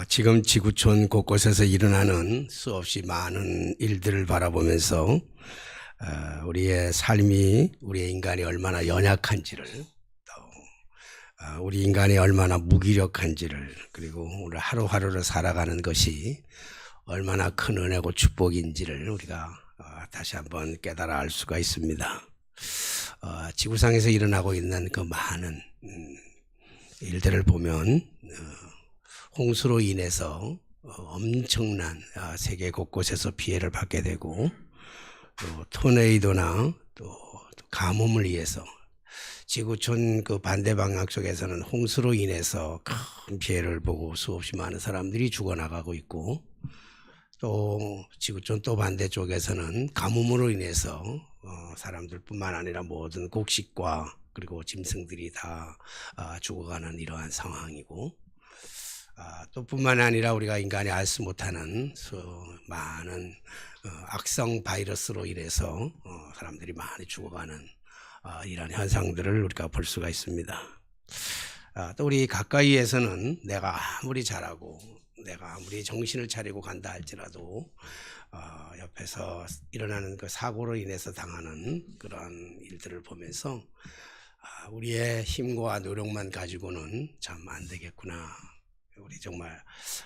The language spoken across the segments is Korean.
지금 지구촌 곳곳에서 일어나는 수없이 많은 일들을 바라보면서 우리의 삶이, 우리의 인간이 얼마나 연약한지를, 또 우리 인간이 얼마나 무기력한지를, 그리고 우리 하루하루를 살아가는 것이 얼마나 큰 은혜고 축복인지를 우리가 다시 한번 깨달아 알 수가 있습니다. 지구상에서 일어나고 있는 그 많은 일들을 보면 홍수로 인해서 엄청난 세계 곳곳에서 피해를 받게 되고, 또 토네이도나 또 가뭄을 위해서 지구촌 그 반대 방향 쪽에서는 홍수로 인해서 큰 피해를 보고 수없이 많은 사람들이 죽어나가고 있고, 또 지구촌 또 반대쪽에서는 가뭄으로 인해서 사람들뿐만 아니라 모든 곡식과 그리고 짐승들이 다 죽어가는 이러한 상황이고, 또 뿐만 아니라 우리가 인간이 알지 못하는 많은 악성 바이러스로 인해서 사람들이 많이 죽어가는 이런 현상들을 우리가 볼 수가 있습니다. 또 우리 가까이에서는 내가 아무리 잘하고 내가 아무리 정신을 차리고 간다 할지라도 옆에서 일어나는 그 사고로 인해서 당하는 그런 일들을 보면서 우리의 힘과 노력만 가지고는 참 안 되겠구나. 우리 정말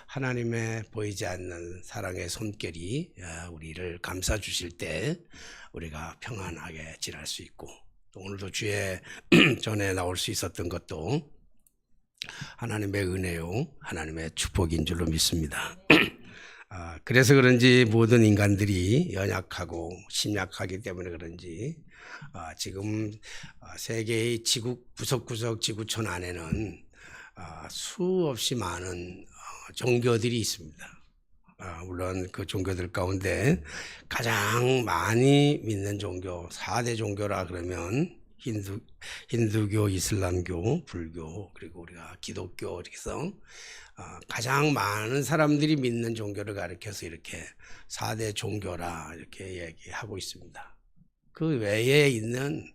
하나님의 보이지 않는 사랑의 손길이 우리를 감싸 주실 때 우리가 평안하게 지낼 수 있고, 또 오늘도 주의 전에 나올 수 있었던 것도 하나님의 은혜요, 하나님의 축복인 줄로 믿습니다. 그래서 그런지 모든 인간들이 연약하고 심약하기 때문에 그런지 지금 세계의 구석구석 지구촌 안에는 수없이 많은 종교들이 있습니다. 물론 그 종교들 가운데 가장 많이 믿는 종교, 4대 종교라 그러면 힌두교, 이슬람교, 불교, 그리고 우리가 기독교, 이렇게 해서 가장 많은 사람들이 믿는 종교를 가리켜서 이렇게 4대 종교라 이렇게 얘기하고 있습니다. 그 외에 있는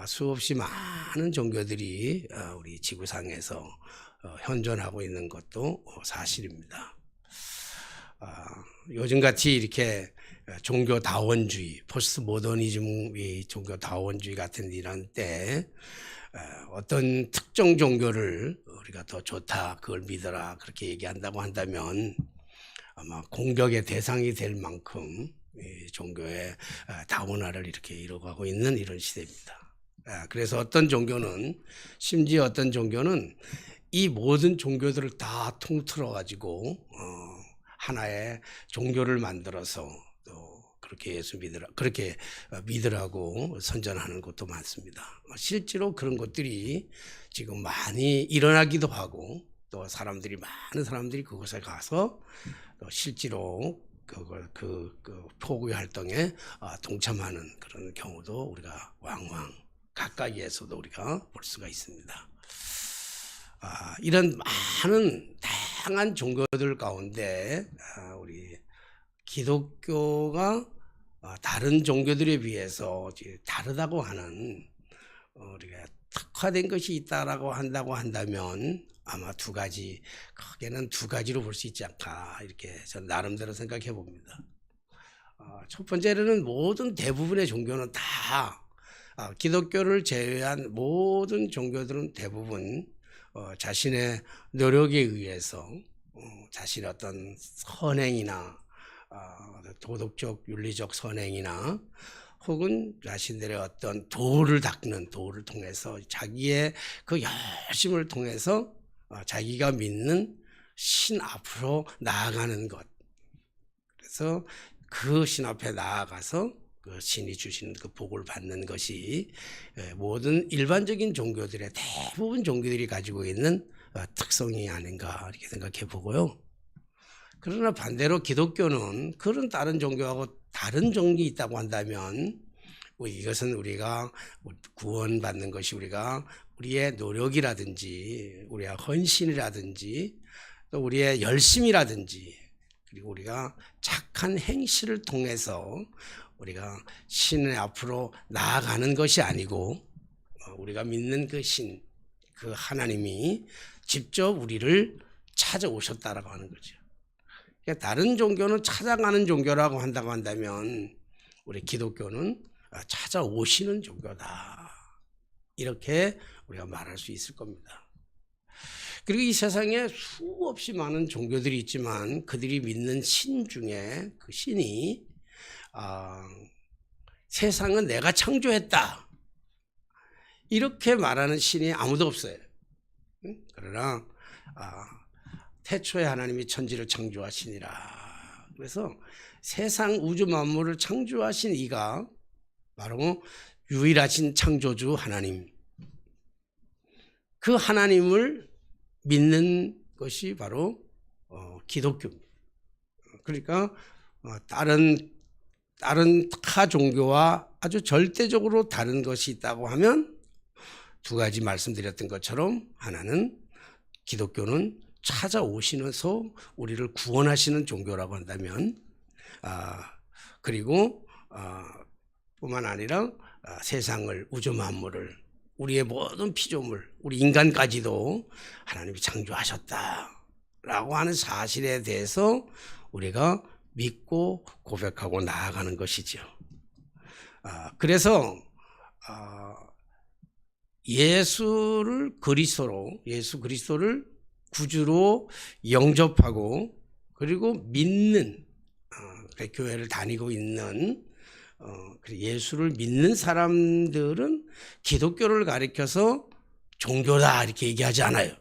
수없이 많은 종교들이 우리 지구상에서 현존하고 있는 것도 사실입니다. 요즘같이 이렇게 종교다원주의, 포스트 모더니즘의 종교다원주의 같은 이런 때 어떤 특정 종교를 우리가 더 좋다, 그걸 믿어라 그렇게 얘기한다고 한다면 아마 공격의 대상이 될 만큼 종교의 다원화를 이렇게 이뤄가고 있는 이런 시대입니다. 그래서 어떤 종교는, 심지어 어떤 종교는 이 모든 종교들을 다 통틀어 가지고 하나의 종교를 만들어서 또 그렇게 그렇게 믿으라고 선전하는 것도 많습니다. 실제로 그런 것들이 지금 많이 일어나기도 하고, 또 많은 사람들이 그곳에 가서 또 실제로 그 포교 활동에 동참하는 그런 경우도 우리가 왕왕 가까이에서도 우리가 볼 수가 있습니다. 이런 많은 다양한 종교들 가운데 우리 기독교가 다른 종교들에 비해서 다르다고 하는, 우리가 특화된 것이 있다라고 한다면 아마 크게는 두 가지로 볼 수 있지 않을까, 이렇게 저는 나름대로 생각해 봅니다. 첫 번째로는 대부분의 종교는 다, 기독교를 제외한 모든 종교들은 대부분 자신의 노력에 의해서 자신의 어떤 선행이나 도덕적 윤리적 선행이나 혹은 자신들의 어떤 도를 통해서 자기의 그 열심을 통해서 자기가 믿는 신 앞으로 나아가는 것, 그래서 그 신 앞에 나아가서 그 신이 주시는 그 복을 받는 것이 모든 일반적인 종교들의 대부분 종교들이 가지고 있는 특성이 아닌가 이렇게 생각해 보고요. 그러나 반대로 기독교는 그런 다른 종교하고 다른 종이 있다고 한다면 이것은 우리가 구원받는 것이 우리의 노력이라든지 우리의 헌신이라든지 또 우리의 열심이라든지 그리고 우리가 착한 행실을 통해서 우리가 신의 앞으로 나아가는 것이 아니고 우리가 믿는 그 신, 그 하나님이 직접 우리를 찾아오셨다라고 하는 거죠. 그러니까 다른 종교는 찾아가는 종교라고 한다고 한다면 우리 기독교는 찾아오시는 종교다. 이렇게 우리가 말할 수 있을 겁니다. 그리고 이 세상에 수없이 많은 종교들이 있지만 그들이 믿는 신 중에 그 신이 세상은 내가 창조했다. 이렇게 말하는 신이 아무도 없어요. 그러나 태초에 하나님이 천지를 창조하시니라. 그래서 세상 우주 만물을 창조하신 이가 바로 유일하신 창조주 하나님. 그 하나님을 믿는 것이 바로 기독교입니다. 그러니까 다른 타 종교와 아주 절대적으로 다른 것이 있다고 하면 두 가지 말씀드렸던 것처럼 하나는 기독교는 찾아오시면서 우리를 구원하시는 종교라고 한다면 그리고 뿐만 아니라 세상을 우주 만물을 우리의 모든 피조물 우리 인간까지도 하나님이 창조하셨다라고 하는 사실에 대해서 우리가 믿고 고백하고 나아가는 것이죠. 그래서 예수 그리스도를 구주로 영접하고 그리고 믿는 교회를 다니고 있는 예수를 믿는 사람들은 기독교를 가리켜서 종교다 이렇게 얘기하지 않아요.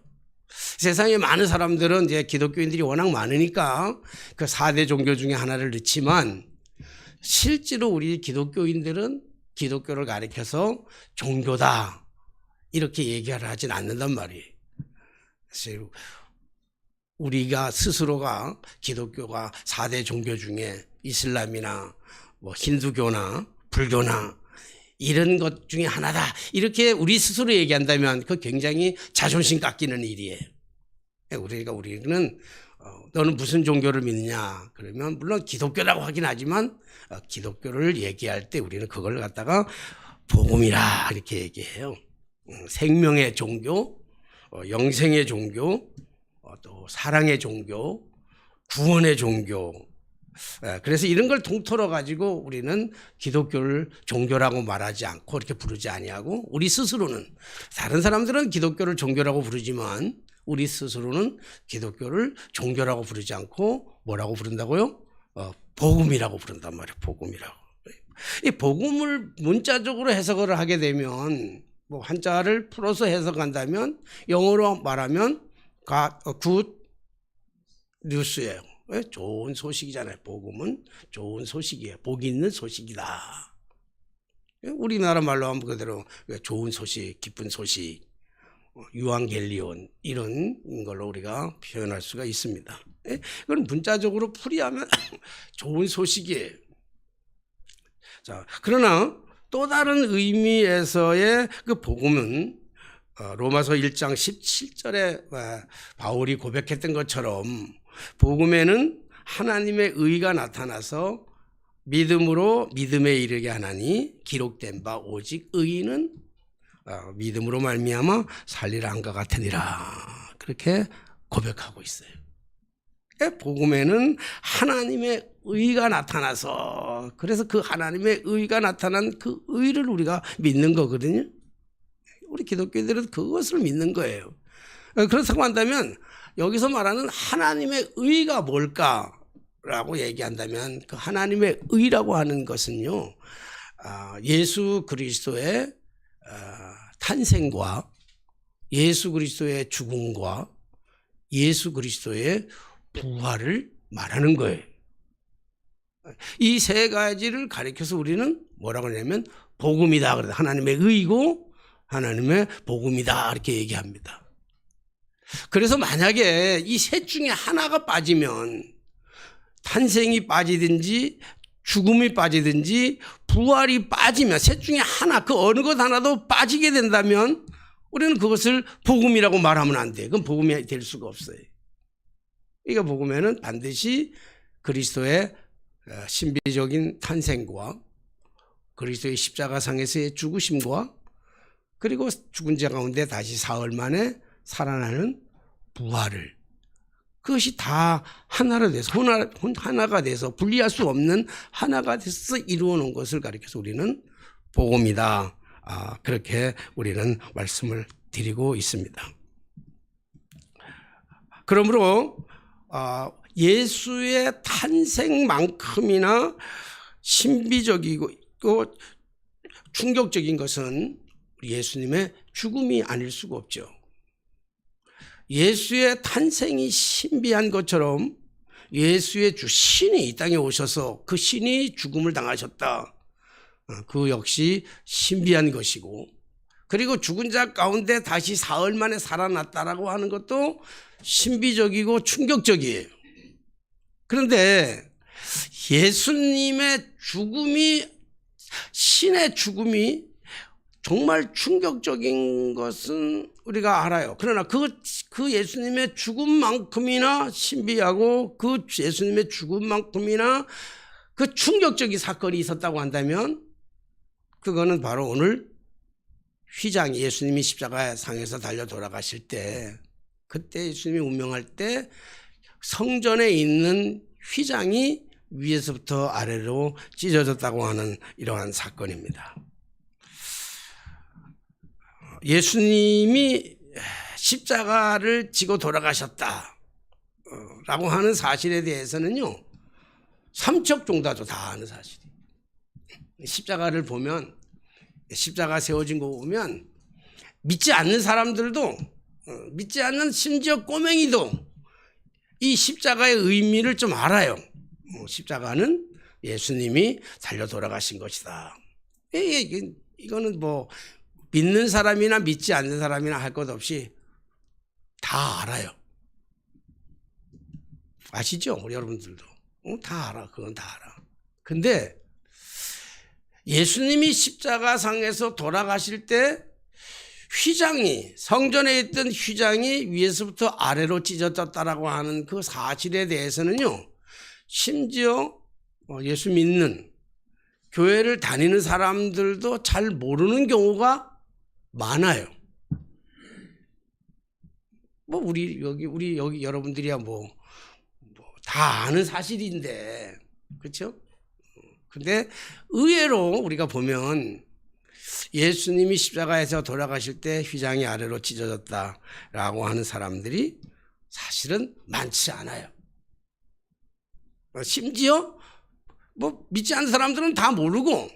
세상에 많은 사람들은 이제 기독교인들이 워낙 많으니까 그 4대 종교 중에 하나를 넣지만 실제로 우리 기독교인들은 기독교를 가리켜서 종교다 이렇게 얘기를 하진 않는단 말이에요. 우리가 스스로가 기독교가 4대 종교 중에 이슬람이나 뭐 힌두교나 불교나 이런 것 중에 하나다 이렇게 우리 스스로 얘기한다면 그 굉장히 자존심 깎이는 일이에요. 우리는 너는 무슨 종교를 믿느냐 그러면 물론 기독교라고 하긴 하지만 기독교를 얘기할 때 우리는 그걸 갖다가 복음이라 이렇게 얘기해요. 생명의 종교, 영생의 종교, 또 사랑의 종교, 구원의 종교. 그래서 이런 걸 통틀어 가지고 우리는 기독교를 종교라고 말하지 않고 이렇게 부르지 아니하고 우리 스스로는 다른 사람들은 기독교를 종교라고 부르지만 우리 스스로는 기독교를 종교라고 부르지 않고 뭐라고 부른다고요? 복음이라고 부른단 말이에요. 복음이라고. 이 복음을 문자적으로 해석을 하게 되면 뭐 한자를 풀어서 해석한다면 영어로 말하면 굿 뉴스예요. 좋은 소식이잖아요. 복음은 좋은 소식이에요. 복이 있는 소식이다. 우리나라 말로 하면 그대로 좋은 소식, 기쁜 소식, 유앙겔리온 이런 걸로 우리가 표현할 수가 있습니다. 그건 문자적으로 풀이하면 좋은 소식이에요. 자, 그러나 또 다른 의미에서의 그 복음은 로마서 1장 17절에 바울이 고백했던 것처럼 복음에는 하나님의 의가 나타나서 믿음으로 믿음에 이르게 하나니 기록된 바 오직 의인은 믿음으로 말미암아 살리라 한것 같으니라 그렇게 고백하고 있어요. 복음에는 하나님의 의가 나타나서 그래서 그 하나님의 의가 나타난 그 의를 우리가 믿는 거거든요. 우리 기독교인들은 그것을 믿는 거예요. 그렇다고 한다면 여기서 말하는 하나님의 의가 뭘까라고 얘기한다면 그 하나님의 의라고 하는 것은요. 예수 그리스도의 탄생과 예수 그리스도의 죽음과 예수 그리스도의 부활을 말하는 거예요. 이 세 가지를 가리켜서 우리는 뭐라고 하냐면 복음이다. 그래서 하나님의 의고 하나님의 복음이다 이렇게 얘기합니다. 그래서 만약에 이 셋 중에 하나가 빠지면 탄생이 빠지든지 죽음이 빠지든지 부활이 빠지면 셋 중에 하나 그 어느 것 하나도 빠지게 된다면 우리는 그것을 복음이라고 말하면 안 돼요. 그건 복음이 될 수가 없어요. 그러니까 복음에는 반드시 그리스도의 신비적인 탄생과 그리스도의 십자가상에서의 죽으심과 그리고 죽은 자 가운데 다시 사흘 만에 살아나는 부활을 그것이 다 하나로 돼서 하나가 돼서 분리할 수 없는 하나가 돼서 이루어 놓은 것을 가리켜서 우리는 복음이다. 그렇게 우리는 말씀을 드리고 있습니다. 그러므로 예수의 탄생만큼이나 신비적이고 충격적인 것은 예수님의 죽음이 아닐 수가 없죠. 예수의 탄생이 신비한 것처럼 예수의 주 신이 이 땅에 오셔서 그 신이 죽음을 당하셨다. 그 역시 신비한 것이고, 그리고 죽은 자 가운데 다시 사흘 만에 살아났다라고 하는 것도 신비적이고 충격적이에요. 그런데 예수님의 죽음이, 신의 죽음이 정말 충격적인 것은 우리가 알아요. 그러나 그 예수님의 죽음만큼이나 신비하고 그 예수님의 죽음만큼이나 그 충격적인 사건이 있었다고 한다면 그거는 바로 오늘 휘장이, 예수님이 십자가 상에서 달려 돌아가실 때, 그때 예수님이 운명할 때 성전에 있는 휘장이 위에서부터 아래로 찢어졌다고 하는 이러한 사건입니다. 예수님이 십자가를 지고 돌아가셨다 라고 하는 사실에 대해서는요, 삼척종다도 다 아는 사실이에요. 십자가를 보면, 십자가 세워진 거 보면 믿지 않는 사람들도, 믿지 않는 심지어 꼬맹이도 이 십자가의 의미를 좀 알아요. 십자가는 예수님이 달려 돌아가신 것이다. 이거는 뭐 믿는 사람이나 믿지 않는 사람이나 할 것 없이 다 알아요. 아시죠? 우리 여러분들도. 다 알아. 그건 다 알아. 근데 예수님이 십자가상에서 돌아가실 때 휘장이, 성전에 있던 휘장이 위에서부터 아래로 찢어졌다라고 하는 그 사실에 대해서는요, 심지어 예수 믿는 교회를 다니는 사람들도 잘 모르는 경우가 많아요. 우리 여기 여러분들이야 다 아는 사실인데, 그렇죠? 근데 의외로 우리가 보면 예수님이 십자가에서 돌아가실 때 휘장이 아래로 찢어졌다라고 하는 사람들이 사실은 많지 않아요. 심지어 믿지 않는 사람들은 다 모르고,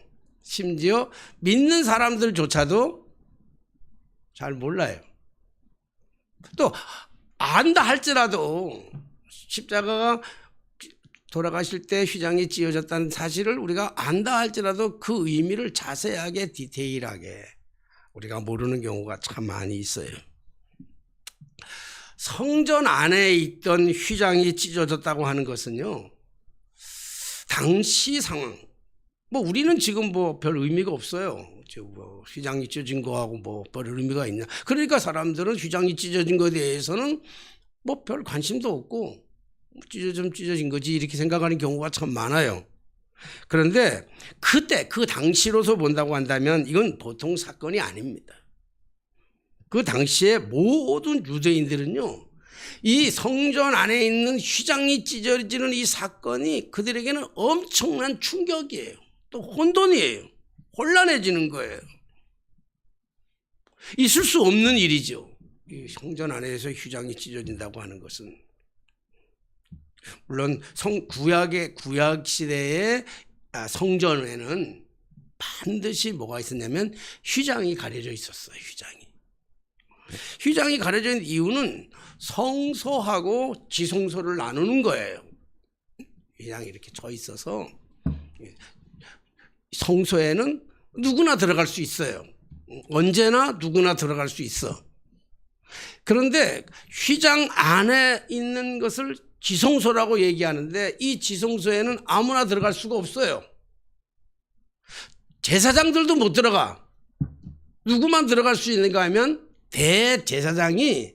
심지어 믿는 사람들조차도 잘 몰라요. 또 안다 할지라도 십자가가 돌아가실 때 휘장이 찢어졌다는 사실을 우리가 안다 할지라도 그 의미를 자세하게 디테일하게 우리가 모르는 경우가 참 많이 있어요. 성전 안에 있던 휘장이 찢어졌다고 하는 것은요, 당시 상황, 우리는 지금 별 의미가 없어요. 휘장이 찢어진 거하고 별 의미가 있냐. 그러니까 사람들은 휘장이 찢어진 것에 대해서는 별 관심도 없고, 찢어진 거지 이렇게 생각하는 경우가 참 많아요. 그런데 그때 그 당시로서 본다고 한다면 이건 보통 사건이 아닙니다. 그 당시에 모든 유대인들은요, 이 성전 안에 있는 휘장이 찢어지는 이 사건이 그들에게는 엄청난 충격이에요. 또 혼돈이에요. 혼란해지는 거예요. 있을 수 없는 일이죠. 이 성전 안에서 휘장이 찢어진다고 하는 것은. 물론 구약 시대의 성전에는 반드시 뭐가 있었냐면 휘장이 가려져 있었어요. 휘장이 가려져 있는 이유는 성소하고 지성소를 나누는 거예요. 휘장이 이렇게 져 있어서 성소에는 누구나 들어갈 수 있어요. 언제나 누구나 들어갈 수 있어. 그런데 휘장 안에 있는 것을 지성소라고 얘기하는데, 이 지성소에는 아무나 들어갈 수가 없어요. 제사장들도 못 들어가. 누구만 들어갈 수 있는가 하면 대제사장이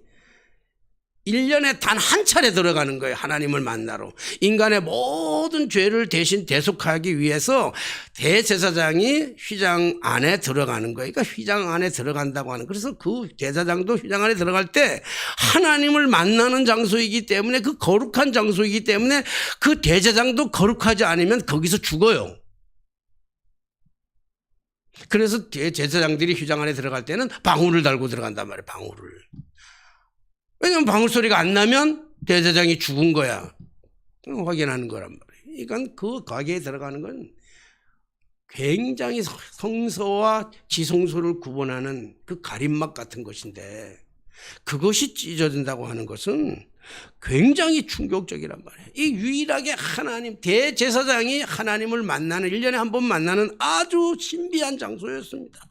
1년에 단 한 차례 들어가는 거예요. 하나님을 만나러. 인간의 모든 죄를 대신 대속하기 위해서 대제사장이 휘장 안에 들어가는 거예요. 그러니까 휘장 안에 들어간다고 하는. 그래서 그 제사장도 휘장 안에 들어갈 때 하나님을 만나는 장소이기 때문에, 그 거룩한 장소이기 때문에 그 대제사장도 거룩하지 않으면 거기서 죽어요. 그래서 제사장들이 휘장 안에 들어갈 때는 방울을 달고 들어간단 말이에요. 방울을. 왜냐하면 방울 소리가 안 나면 대제사장이 죽은 거야. 확인하는 거란 말이에요. 그러니까 그 가게에 들어가는 건 굉장히 성소와 지성소를 구분하는 그 가림막 같은 것인데, 그것이 찢어진다고 하는 것은 굉장히 충격적이란 말이에요. 이 유일하게 하나님, 대제사장이 하나님을 만나는, 1년에 한 번 만나는 아주 신비한 장소였습니다.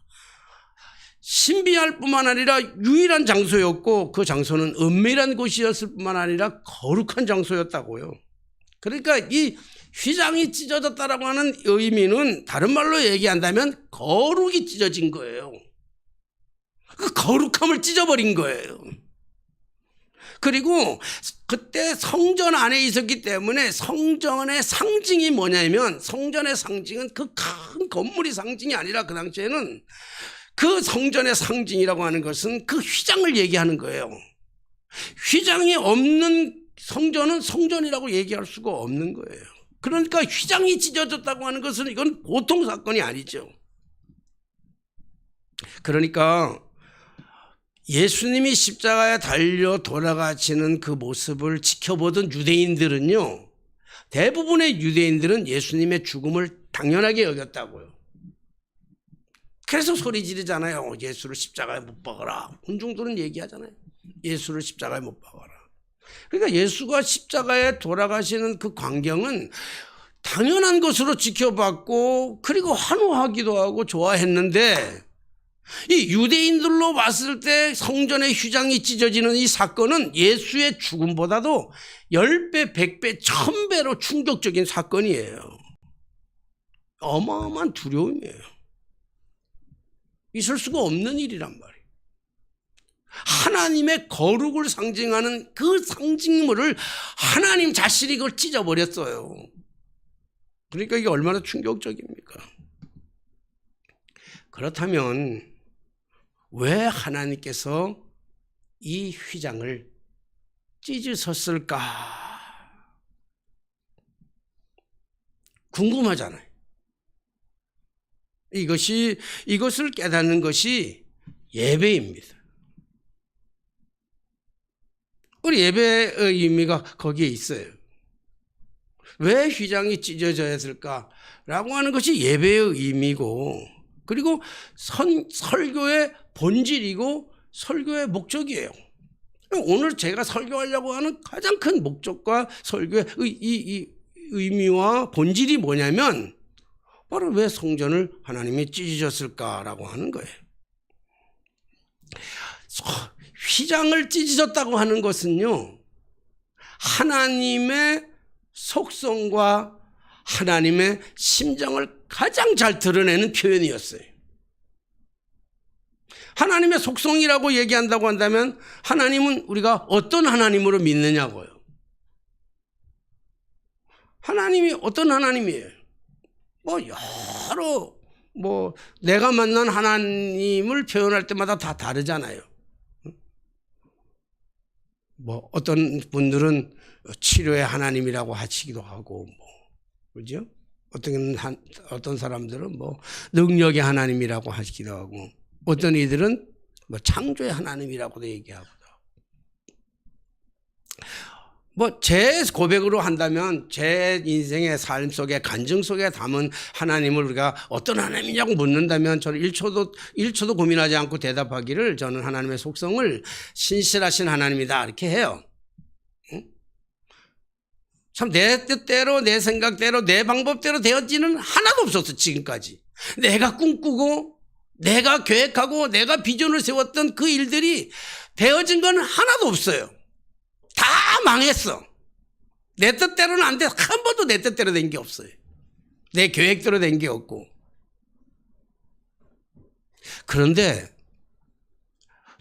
신비할 뿐만 아니라 유일한 장소였고, 그 장소는 은밀한 곳이었을 뿐만 아니라 거룩한 장소였다고요. 그러니까 이 휘장이 찢어졌다라고 하는 의미는 다른 말로 얘기한다면 거룩이 찢어진 거예요. 그 거룩함을 찢어버린 거예요. 그리고 그때 성전 안에 있었기 때문에 성전의 상징이 뭐냐면, 성전의 상징은 그 큰 건물이 상징이 아니라 그 당시에는 그 성전의 상징이라고 하는 것은 그 휘장을 얘기하는 거예요. 휘장이 없는 성전은 성전이라고 얘기할 수가 없는 거예요. 그러니까 휘장이 찢어졌다고 하는 것은 이건 보통 사건이 아니죠. 그러니까 예수님이 십자가에 달려 돌아가시는 그 모습을 지켜보던 유대인들은요, 대부분의 유대인들은 예수님의 죽음을 당연하게 여겼다고요. 그래서 소리 지르잖아요. 예수를 십자가에 못 박아라. 군중들은 얘기하잖아요. 예수를 십자가에 못 박아라. 그러니까 예수가 십자가에 돌아가시는 그 광경은 당연한 것으로 지켜봤고, 그리고 환호하기도 하고 좋아했는데, 이 유대인들로 봤을 때 성전의 휘장이 찢어지는 이 사건은 예수의 죽음보다도 10배, 100배, 1000배로 충격적인 사건이에요. 어마어마한 두려움이에요. 있을 수가 없는 일이란 말이에요. 하나님의 거룩을 상징하는 그 상징물을 하나님 자신이 그걸 찢어버렸어요. 그러니까 이게 얼마나 충격적입니까? 그렇다면 왜 하나님께서 이 휘장을 찢으셨을까? 궁금하잖아요. 이것을 깨닫는 것이 예배입니다. 우리 예배의 의미가 거기에 있어요. 왜 휘장이 찢어져야 했을까라고 하는 것이 예배의 의미고, 그리고 설교의 본질이고 설교의 목적이에요. 오늘 제가 설교하려고 하는 가장 큰 목적과 설교의 이 의미와 본질이 뭐냐면, 바로 왜 성전을 하나님이 찢으셨을까라고 하는 거예요. 휘장을 찢으셨다고 하는 것은요, 하나님의 속성과 하나님의 심정을 가장 잘 드러내는 표현이었어요. 하나님의 속성이라고 얘기한다고 한다면, 하나님은 우리가 어떤 하나님으로 믿느냐고요. 하나님이 어떤 하나님이에요? 여러 내가 만난 하나님을 표현할 때마다 다 다르잖아요. 어떤 분들은 치료의 하나님이라고 하시기도 하고, 그죠? 어떤 사람들은 능력의 하나님이라고 하시기도 하고, 어떤 이들은 창조의 하나님이라고도 얘기하고. 제 고백으로 한다면, 제 인생의 삶 속에, 간증 속에 담은 하나님을 우리가 어떤 하나님이냐고 묻는다면, 저는 1초도 고민하지 않고 대답하기를, 저는 하나님의 속성을 신실하신 하나님이다, 이렇게 해요. 참 내 뜻대로, 내 생각대로, 내 방법대로 되어지는 하나도 없었어, 지금까지. 내가 꿈꾸고, 내가 계획하고, 내가 비전을 세웠던 그 일들이 되어진 건 하나도 없어요. 다 망했어. 내 뜻대로는 안 돼. 한 번도 내 뜻대로 된 게 없어요. 내 계획대로 된 게 없고. 그런데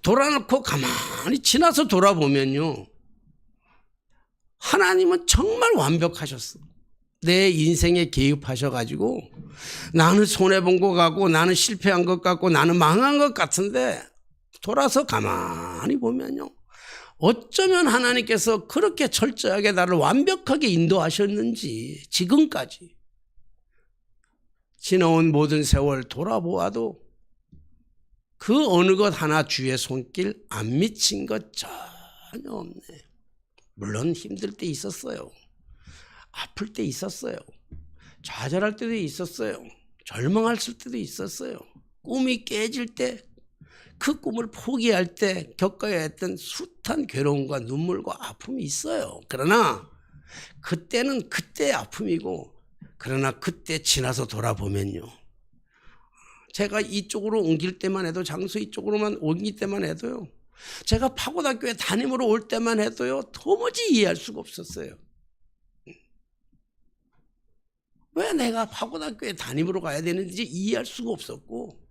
돌아놓고 가만히 지나서 돌아보면요, 하나님은 정말 완벽하셨어. 내 인생에 개입하셔가지고 나는 손해본 것 같고 나는 실패한 것 같고 나는 망한 것 같은데 돌아서 가만히 보면요, 어쩌면 하나님께서 그렇게 철저하게 나를 완벽하게 인도하셨는지 지금까지 지나온 모든 세월 돌아보아도 그 어느 것 하나 주의 손길 안 미친 것 전혀 없네. 물론 힘들 때 있었어요. 아플 때 있었어요. 좌절할 때도 있었어요. 절망할 때도 있었어요. 꿈이 깨질 때, 그 꿈을 포기할 때 겪어야 했던 숱한 괴로움과 눈물과 아픔이 있어요. 그러나 그때는 그때의 아픔이고, 그러나 그때 지나서 돌아보면요, 제가 이쪽으로 옮길 때만 해도, 장소 이쪽으로만 옮길 때만 해도요, 제가 파고다교회 담임으로 올 때만 해도요, 도무지 이해할 수가 없었어요. 왜 내가 파고다교회 담임으로 가야 되는지 이해할 수가 없었고,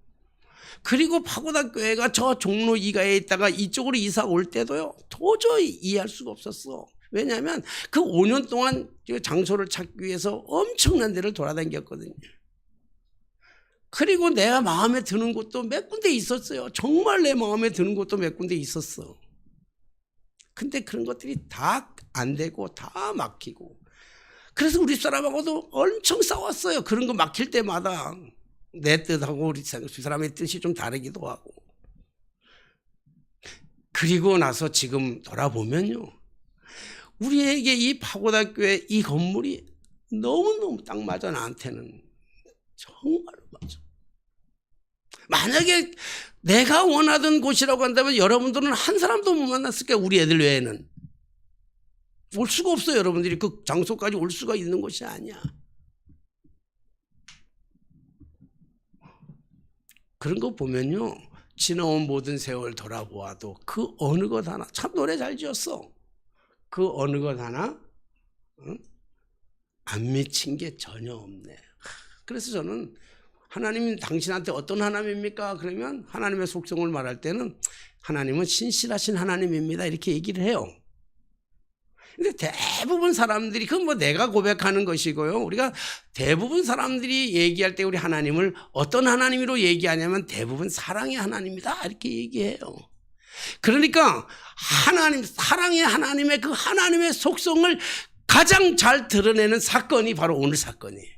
그리고 파고다교회가 저 종로 2가에 있다가 이쪽으로 이사 올 때도요, 도저히 이해할 수가 없었어. 왜냐하면 그 5년 동안 장소를 찾기 위해서 엄청난 데를 돌아다녔거든요. 그리고 내가 마음에 드는 곳도 몇 군데 있었어요. 정말 내 마음에 드는 곳도 몇 군데 있었어. 근데 그런 것들이 다 안 되고 다 막히고, 그래서 우리 사람하고도 엄청 싸웠어요. 그런 거 막힐 때마다 내 뜻하고 우리 사람의 뜻이 좀 다르기도 하고. 그리고 나서 지금 돌아보면요, 우리에게 이 파고다교회 이 건물이 너무너무 딱 맞아. 나한테는 정말로 맞아. 만약에 내가 원하던 곳이라고 한다면 여러분들은 한 사람도 못 만났을 거예요. 우리 애들 외에는. 올 수가 없어요. 여러분들이 그 장소까지 올 수가 있는 곳이 아니야. 그런 거 보면요, 지나온 모든 세월 돌아보아도 그 어느 것 하나, 참 노래 잘 지었어. 그 어느 것 하나 안 미친 게 전혀 없네. 그래서 저는 하나님이 당신한테 어떤 하나님입니까? 그러면 하나님의 속성을 말할 때는 하나님은 신실하신 하나님입니다, 이렇게 얘기를 해요. 근데 대부분 사람들이, 그건 뭐 내가 고백하는 것이고요, 우리가 대부분 사람들이 얘기할 때 우리 하나님을 어떤 하나님으로 얘기하냐면 대부분 사랑의 하나님이다, 이렇게 얘기해요. 그러니까 하나님, 사랑의 하나님의 그 하나님의 속성을 가장 잘 드러내는 사건이 바로 오늘 사건이에요.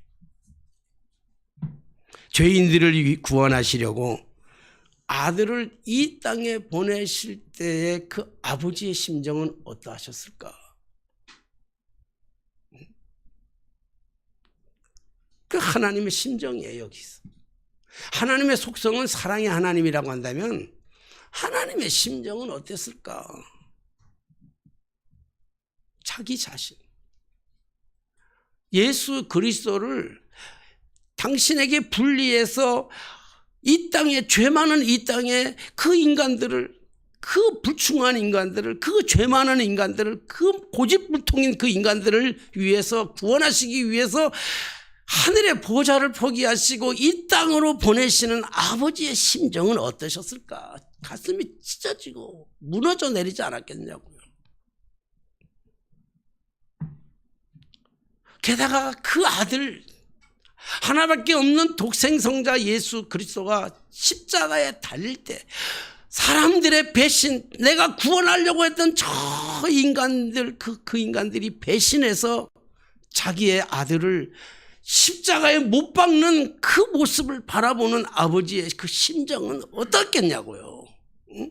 죄인들을 구원하시려고 아들을 이 땅에 보내실 때의 그 아버지의 심정은 어떠하셨을까? 그 하나님의 심정이에요. 여기서 하나님의 속성은 사랑의 하나님이라고 한다면 하나님의 심정은 어땠을까? 자기 자신, 예수 그리스도를 당신에게 분리해서 이 땅에, 죄 많은 이 땅에 그 인간들을, 그 불충한 인간들을, 그 죄 많은 인간들을, 그 고집불통인 그 인간들을 위해서, 구원하시기 위해서 하늘의 보좌를 포기하시고 이 땅으로 보내시는 아버지의 심정은 어떠셨을까? 가슴이 찢어지고 무너져 내리지 않았겠냐고요. 게다가 그 아들, 하나밖에 없는 독생성자 예수 그리스도가 십자가에 달릴 때 사람들의 배신, 내가 구원하려고 했던 저 인간들, 그 인간들이 배신해서 자기의 아들을 십자가에 못 박는 그 모습을 바라보는 아버지의 그 심정은 어떻겠냐고요. 응?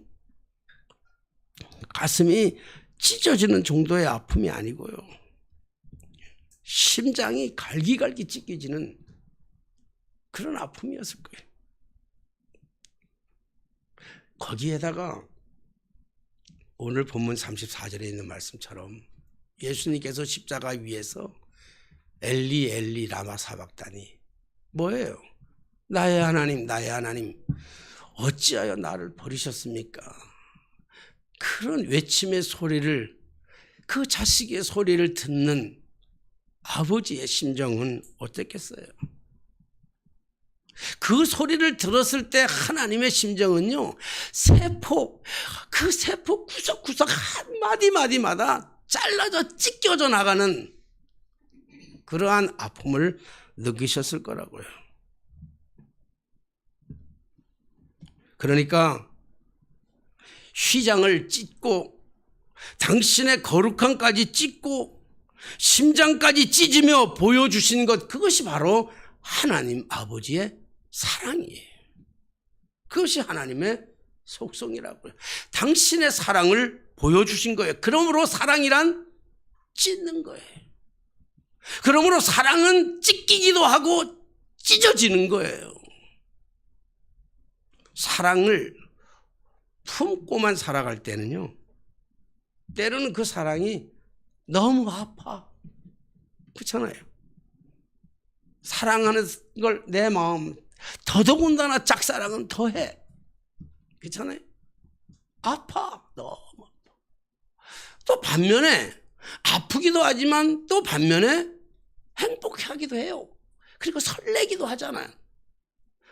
가슴이 찢어지는 정도의 아픔이 아니고요, 심장이 갈기갈기 찢겨지는 그런 아픔이었을 거예요. 거기에다가 오늘 본문 34절에 있는 말씀처럼 예수님께서 십자가 위에서 엘리 엘리 라마 사박다니, 뭐예요? 나의 하나님, 나의 하나님, 어찌하여 나를 버리셨습니까? 그런 외침의 소리를, 그 자식의 소리를 듣는 아버지의 심정은 어땠겠어요? 그 소리를 들었을 때 하나님의 심정은요, 세포, 그 세포 구석구석 한 마디마디마다 잘라져 찢겨져 나가는 그러한 아픔을 느끼셨을 거라고요. 그러니까 휘장을 찢고 당신의 거룩함까지 찢고 심장까지 찢으며 보여주신 것, 그것이 바로 하나님 아버지의 사랑이에요. 그것이 하나님의 속성이라고요. 당신의 사랑을 보여주신 거예요. 그러므로 사랑이란 찢는 거예요. 그러므로 사랑은 찢기기도 하고 찢어지는 거예요. 사랑을 품고만 살아갈 때는요, 때로는 그 사랑이 너무 아파. 그렇잖아요. 사랑하는 걸 내 마음, 더더군다나 짝사랑은 더해. 그렇잖아요. 아파. 너무 아파. 또 반면에 아프기도 하지만 또 반면에 행복하기도 해요. 그리고 설레기도 하잖아요.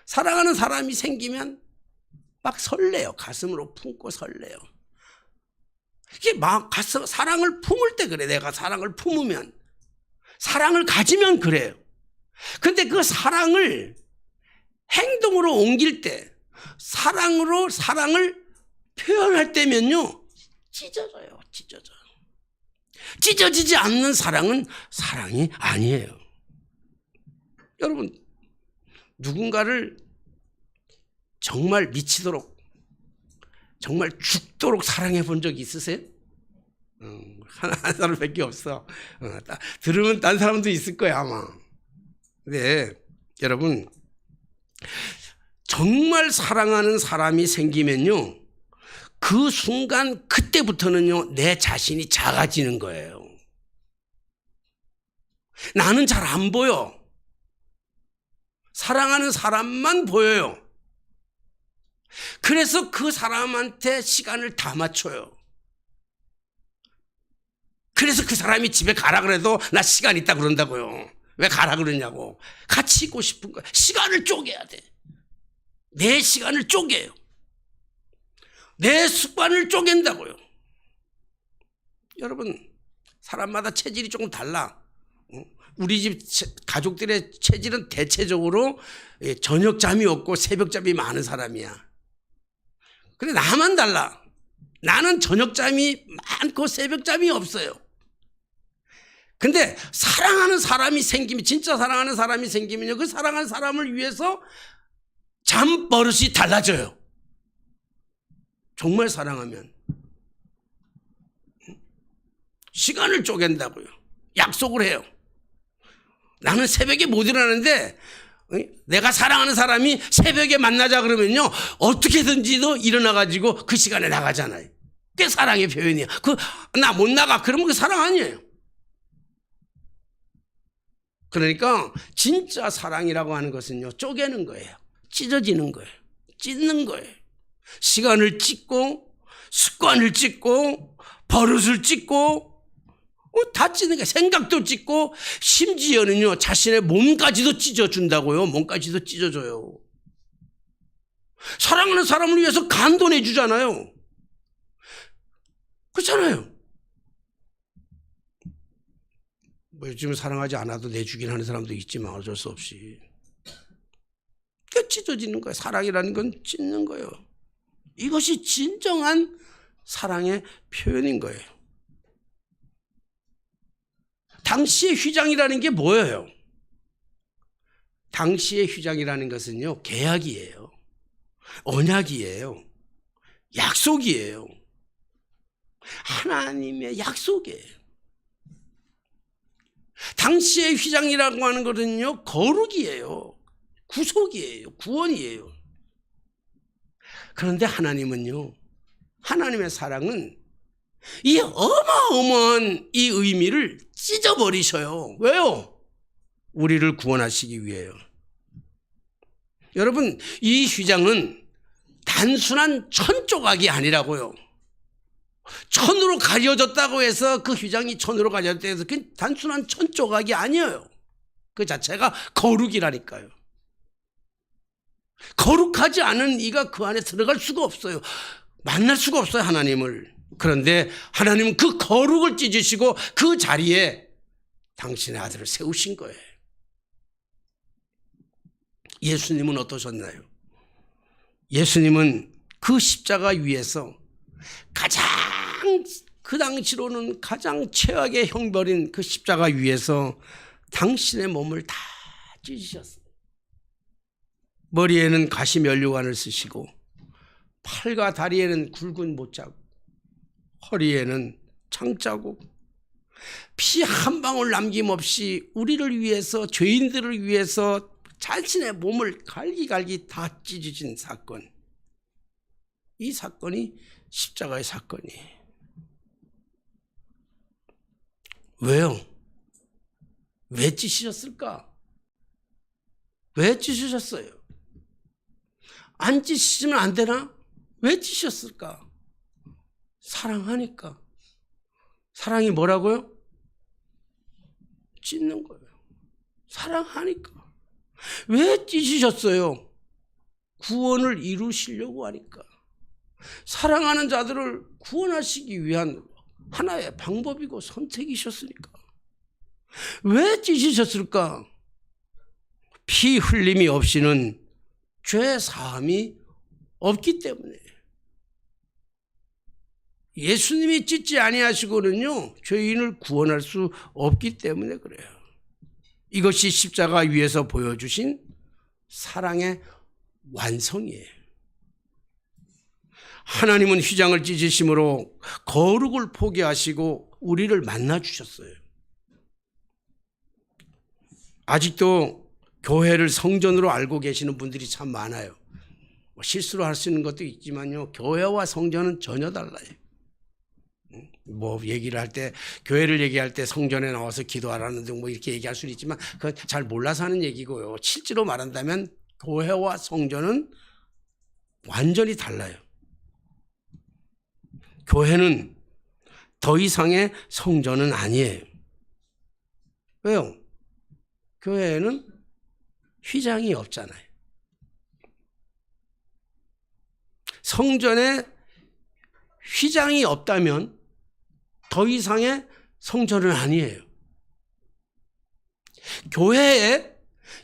사랑하는 사람이 생기면 막 설레요. 가슴으로 품고 설레요. 이게 막 사랑을 품을 때 그래. 내가 사랑을 품으면, 사랑을 가지면 그래요. 근데 그 사랑을 행동으로 옮길 때, 사랑으로 사랑을 표현할 때면요, 찢어져요. 찢어져요. 찢어지지 않는 사랑은 사랑이 아니에요. 여러분, 누군가를 정말 미치도록, 정말 죽도록 사랑해 본 적 있으세요? 한 사람밖에 없어. 들으면 딴 사람도 있을 거야 아마. 근데 여러분, 정말 사랑하는 사람이 생기면요, 그 순간 그때부터는요, 내 자신이 작아지는 거예요. 나는 잘 안 보여. 사랑하는 사람만 보여요. 그래서 그 사람한테 시간을 다 맞춰요. 그래서 그 사람이 집에 가라 그래도 나 시간 있다 그런다고요. 왜 가라 그러냐고. 같이 있고 싶은 거야. 시간을 쪼개야 돼. 내 시간을 쪼개요. 내 습관을 쪼갠다고요. 여러분, 사람마다 체질이 조금 달라. 우리 집 가족들의 체질은 대체적으로 저녁잠이 없고 새벽잠이 많은 사람이야. 근데 나만 달라. 나는 저녁잠이 많고 새벽잠이 없어요. 근데 사랑하는 사람이 생기면, 진짜 사랑하는 사람이 생기면요, 그 사랑하는 사람을 위해서 잠버릇이 달라져요. 정말 사랑하면. 시간을 쪼갠다고요. 약속을 해요. 나는 새벽에 못 일어나는데 내가 사랑하는 사람이 새벽에 만나자 그러면요, 어떻게든지도 일어나가지고 그 시간에 나가잖아요. 그게 사랑의 표현이야. 나 못 나가 그러면 그 사랑 아니에요. 그러니까 진짜 사랑이라고 하는 것은요, 쪼개는 거예요. 찢어지는 거예요. 찢는 거예요. 시간을 찢고, 습관을 찢고, 버릇을 찢고, 다 찢는 거예요. 생각도 찢고, 심지어는요, 자신의 몸까지도 찢어준다고요. 몸까지도 찢어줘요. 사랑하는 사람을 위해서 간도 내주잖아요. 그렇잖아요. 뭐 요즘 사랑하지 않아도 내주긴 하는 사람도 있지만 어쩔 수 없이. 그러니까 찢어지는 거예요. 사랑이라는 건 찢는 거예요. 이것이 진정한 사랑의 표현인 거예요. 당시의 휘장이라는 게 뭐예요? 당시의 휘장이라는 것은요, 계약이에요. 언약이에요. 약속이에요. 하나님의 약속이에요. 당시의 휘장이라고 하는 것은요, 거룩이에요. 구속이에요. 구원이에요. 그런데 하나님은요, 하나님의 사랑은 이 어마어마한 이 의미를 찢어버리셔요. 왜요? 우리를 구원하시기 위해요. 여러분, 이 휘장은 단순한 천 조각이 아니라고요. 천으로 가려졌다고 해서 그 휘장이 천으로 가려졌다고 해서 그 단순한 천 조각이 아니에요. 그 자체가 거룩이라니까요. 거룩하지 않은 이가 그 안에 들어갈 수가 없어요. 만날 수가 없어요, 하나님을. 그런데 하나님은 그 거룩을 찢으시고 그 자리에 당신의 아들을 세우신 거예요. 예수님은 어떠셨나요? 예수님은 그 십자가 위에서 가장 그 당시로는 가장 최악의 형벌인 그 십자가 위에서 당신의 몸을 다 찢으셨어요. 머리에는 가시 면류관을 쓰시고 팔과 다리에는 굵은 못자국, 허리에는 창자국, 피 한 방울 남김없이 우리를 위해서, 죄인들을 위해서 자신의 몸을 갈기갈기 다 찢으신 사건. 이 사건이 십자가의 사건이에요. 왜요? 왜 찢으셨을까? 왜 찢으셨어요? 안 찢으시면 안 되나? 왜 찢으셨을까? 사랑하니까. 사랑이 뭐라고요? 찢는 거예요. 사랑하니까. 왜 찢으셨어요? 구원을 이루시려고 하니까. 사랑하는 자들을 구원하시기 위한 하나의 방법이고 선택이셨으니까. 왜 찢으셨을까? 피 흘림이 없이는 죄 사함이 없기 때문에. 예수님이 찢지 아니하시고는요 죄인을 구원할 수 없기 때문에 그래요. 이것이 십자가 위에서 보여주신 사랑의 완성이에요. 하나님은 휘장을 찢으심으로 거룩을 포기하시고 우리를 만나 주셨어요. 아직도 교회를 성전으로 알고 계시는 분들이 참 많아요. 실수로 할 수 있는 것도 있지만요, 교회와 성전은 전혀 달라요. 뭐 얘기를 할 때, 교회를 얘기할 때 성전에 나와서 기도하라는 등 뭐 이렇게 얘기할 수는 있지만 그건 잘 몰라서 하는 얘기고요. 실제로 말한다면 교회와 성전은 완전히 달라요. 교회는 더 이상의 성전은 아니에요. 왜요? 교회에는 휘장이 없잖아요. 성전에 휘장이 없다면 더 이상의 성전은 아니에요. 교회에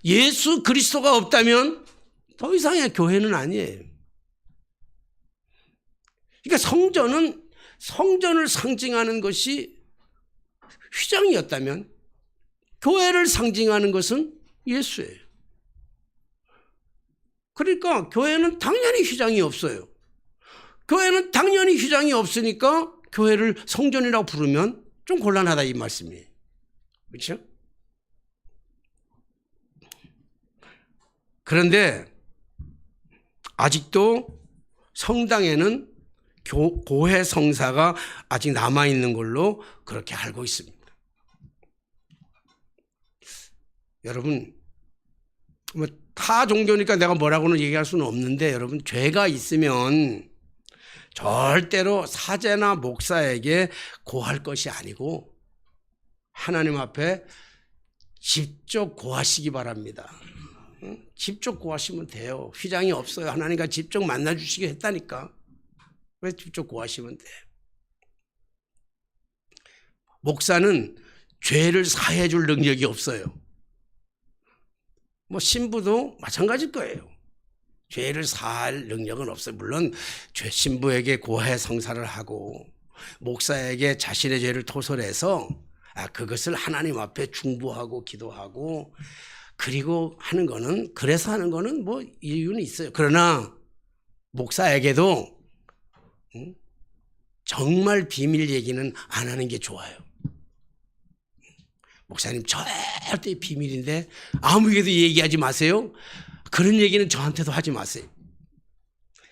예수 그리스도가 없다면 더 이상의 교회는 아니에요. 그러니까 성전을 상징하는 것이 휘장이었다면 교회를 상징하는 것은 예수예요. 그러니까 교회는 당연히 휘장이 없어요. 교회는 당연히 휘장이 없으니까 교회를 성전이라고 부르면 좀 곤란하다 이 말씀이에요. 그렇죠? 그런데 아직도 성당에는 고해 성사가 아직 남아있는 걸로 그렇게 알고 있습니다. 여러분, 뭐 타 종교니까 내가 뭐라고는 얘기할 수는 없는데, 여러분, 죄가 있으면 절대로 사제나 목사에게 고할 것이 아니고 하나님 앞에 직접 고하시기 바랍니다. 직접 고하시면 돼요. 휘장이 없어요. 하나님과 직접 만나주시게 했다니까. 왜 직접 고하시면 돼요? 목사는 죄를 사해 줄 능력이 없어요. 뭐 신부도 마찬가지일 거예요. 죄를 사할 능력은 없어요. 물론 신부에게 고해 성사를 하고 목사에게 자신의 죄를 토설해서 그것을 하나님 앞에 중보하고 기도하고 그리고 하는 거는, 그래서 하는 거는 뭐 이유는 있어요. 그러나 목사에게도 정말 비밀 얘기는 안 하는 게 좋아요. 목사님 절대 비밀인데 아무에게도 얘기하지 마세요. 그런 얘기는 저한테도 하지 마세요.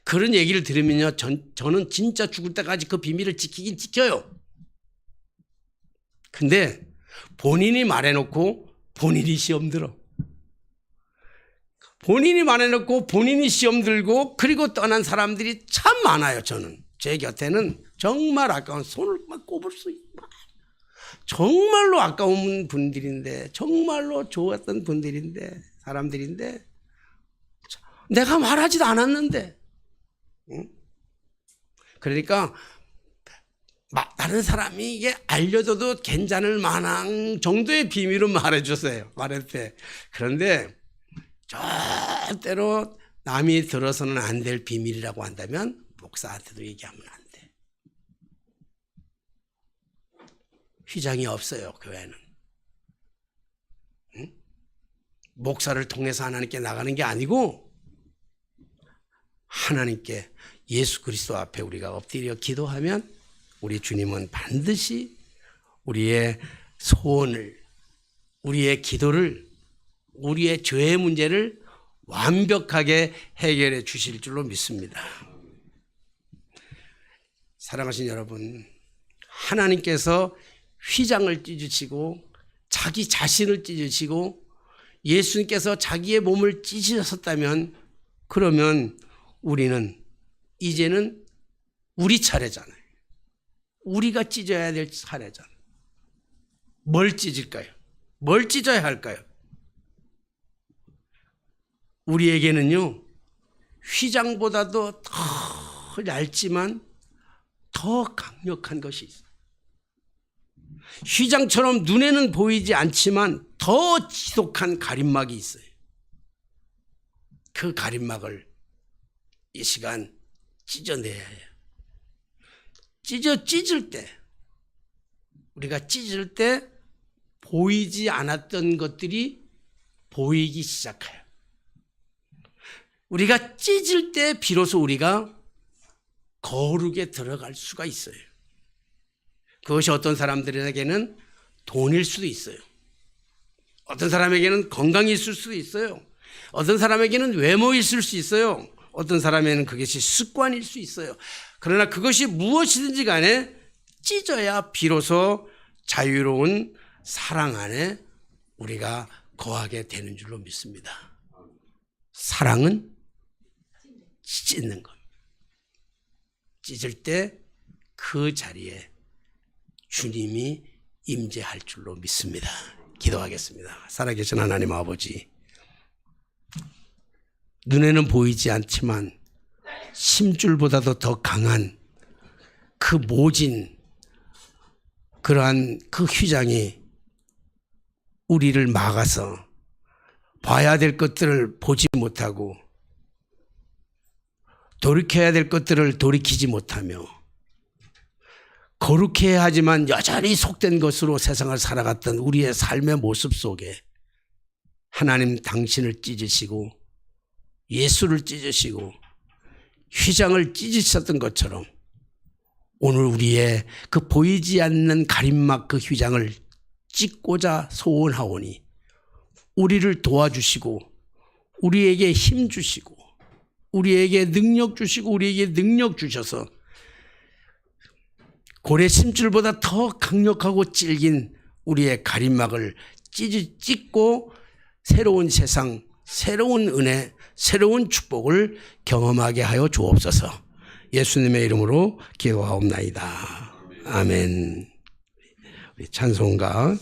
그런 얘기를 들으면요, 저는 진짜 죽을 때까지 그 비밀을 지키긴 지켜요. 근데 본인이 말해놓고 본인이 시험 들어. 본인이 말해놓고 본인이 시험 들고 그리고 떠난 사람들이 참 많아요. 저는 제 곁에는 정말 아까운, 손을 막 꼽을 수 있고 정말로 아까운 분들인데, 정말로 좋았던 분들인데, 사람들인데 내가 말하지도 않았는데. 그러니까 다른 사람이 이게 알려줘도 괜찮을 만한 정도의 비밀을 말해줬어요. 말했대. 그런데 절대로 남이 들어서는 안 될 비밀이라고 한다면 목사한테도 얘기하면 안 돼. 휘장이 없어요, 교회는. 응? 목사를 통해서 하나님께 나가는 게 아니고 하나님께 예수 그리스도 앞에 우리가 엎드려 기도하면 우리 주님은 반드시 우리의 소원을, 우리의 기도를, 우리의 죄의 문제를 완벽하게 해결해 주실 줄로 믿습니다. 사랑하신 여러분, 하나님께서 휘장을 찢으시고 자기 자신을 찢으시고 예수님께서 자기의 몸을 찢으셨다면 그러면 우리는 이제는 우리 차례잖아요. 우리가 찢어야 될 차례잖아요. 뭘 찢을까요? 뭘 찢어야 할까요? 우리에게는요, 휘장보다도 더 얇지만 더 강력한 것이 있어요. 휘장처럼 눈에는 보이지 않지만 더 지독한 가림막이 있어요. 그 가림막을 이 시간 찢어내야 해요. 찢을 때, 우리가 찢을 때 보이지 않았던 것들이 보이기 시작해요. 우리가 찢을 때 비로소 우리가 거룩에 들어갈 수가 있어요. 그것이 어떤 사람들에게는 돈일 수도 있어요. 어떤 사람에게는 건강이 있을 수도 있어요. 어떤 사람에게는 외모일 수 있어요. 어떤 사람에게는 그것이 습관일 수 있어요. 그러나 그것이 무엇이든지 간에 찢어야 비로소 자유로운 사랑 안에 우리가 거하게 되는 줄로 믿습니다. 사랑은 찢는 겁니다. 찢을 때 그 자리에 주님이 임재할 줄로 믿습니다. 기도하겠습니다. 살아계신 하나님 아버지, 눈에는 보이지 않지만 심줄보다도 더 강한 그 모진 그러한 그 휘장이 우리를 막아서 봐야 될 것들을 보지 못하고 돌이켜야 될 것들을 돌이키지 못하며 거룩해야 하지만 여전히 속된 것으로 세상을 살아갔던 우리의 삶의 모습 속에 하나님 당신을 찢으시고 예수를 찢으시고 휘장을 찢으셨던 것처럼 오늘 우리의 그 보이지 않는 가림막 그 휘장을 찢고자 소원하오니 우리를 도와주시고 우리에게 힘 주시고 우리에게 능력 주시고 우리에게 능력 주셔서 고래 심줄보다 더 강력하고 질긴 우리의 가림막을 찢고 새로운 세상, 새로운 은혜, 새로운 축복을 경험하게 하여 주옵소서. 예수님의 이름으로 기도하옵나이다. 아멘. 우리 찬송가